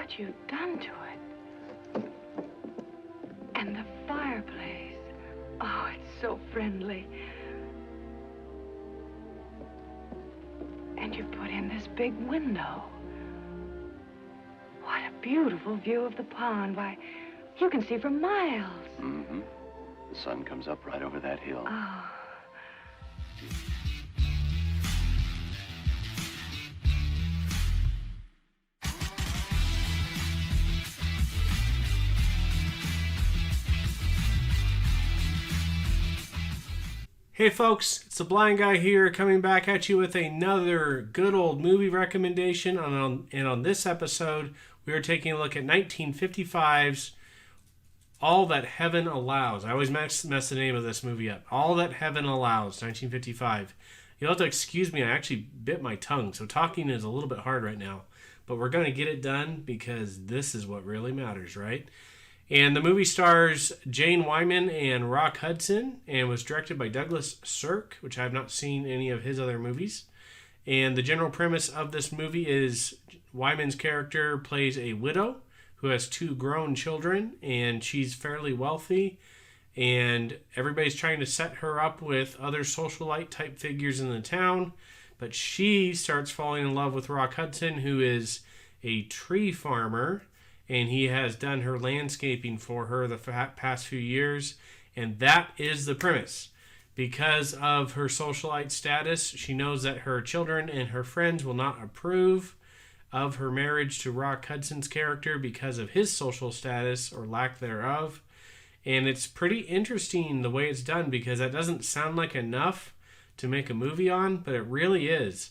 what you've done to it. And the fireplace. Oh, it's so friendly. And you put in this big window. What a beautiful view of the pond. Why, you can see for miles. Mm-hmm. The sun comes up right over that hill. Oh. Hey folks, it's the Blind Guy here, coming back at you with another good old movie recommendation. And on this episode, we are taking a look at 1955's All That Heaven Allows. I always mess the name of this movie up. All That Heaven Allows, 1955. You'll have to excuse me, I actually bit my tongue, so talking is a little bit hard right now. But we're going to get it done because this is what really matters, right? And the movie stars Jane Wyman and Rock Hudson and was directed by Douglas Sirk, which I have not seen any of his other movies. And the general premise of this movie is Wyman's character plays a widow who has 2 grown children, and she's fairly wealthy. And everybody's trying to set her up with other socialite type figures in the town. But she starts falling in love with Rock Hudson, who is a tree farmer. And he has done her landscaping for her the past few years. And that is the premise. Because of her socialite status, she knows that her children and her friends will not approve of her marriage to Rock Hudson's character because of his social status or lack thereof. And it's pretty interesting the way it's done, because that doesn't sound like enough to make a movie on, but it really is.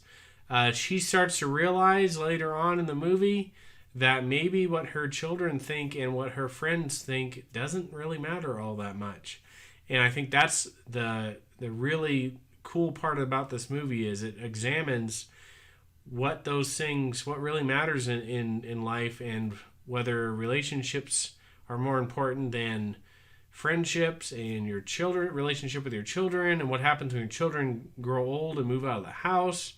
She starts to realize later on in the movie that maybe what her children think and what her friends think doesn't really matter all that much. And I think that's the really cool part about this movie, is it examines what those things, what really matters in life, and whether relationships are more important than friendships, and your children, relationship with your children, and what happens when your children grow old and move out of the house.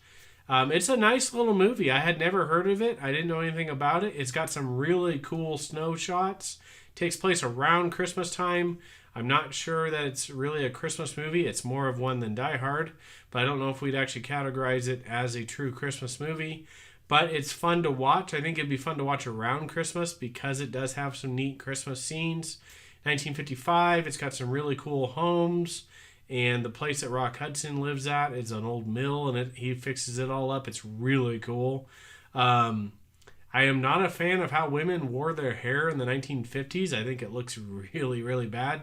It's a nice little movie. I had never heard of it. I didn't know anything about it. It's got some really cool snow shots. It takes place around Christmas time. I'm not sure that it's really a Christmas movie. It's more of one than Die Hard, but I don't know if we'd actually categorize it as a true Christmas movie. But it's fun to watch. I think it'd be fun to watch around Christmas because it does have some neat Christmas scenes. 1955, it's got some really cool homes. And the place that Rock Hudson lives at is an old mill, and he fixes it all up. It's really cool. I am not a fan of how women wore their hair in the 1950s. I think it looks really, really bad.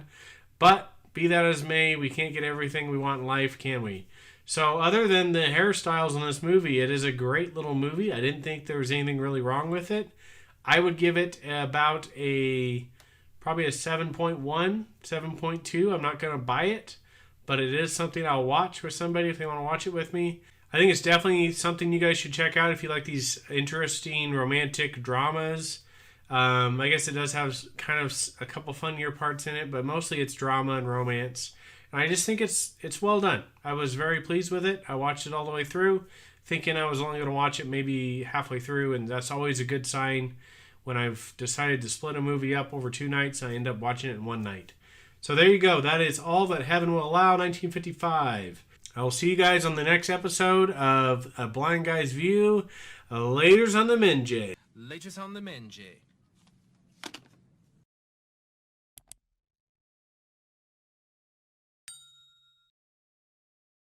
But be that as may, we can't get everything we want in life, can we? So other than the hairstyles in this movie, it is a great little movie. I didn't think there was anything really wrong with it. I would give it about probably a 7.1, 7.2. I'm not going to buy it, but it is something I'll watch with somebody if they want to watch it with me. I think it's definitely something you guys should check out if you like these interesting romantic dramas. I guess it does have kind of a couple funnier parts in it, but mostly it's drama and romance. And I just think it's well done. I was very pleased with it. I watched it all the way through, thinking I was only going to watch it maybe halfway through, and that's always a good sign when I've decided to split a movie up over 2 nights. I end up watching it in one night. So there you go. That is All That Heaven Will Allow, 1955. I will see you guys on the next episode of A Blind Guy's View. Laters on the Minjay. Laters on the Minjay.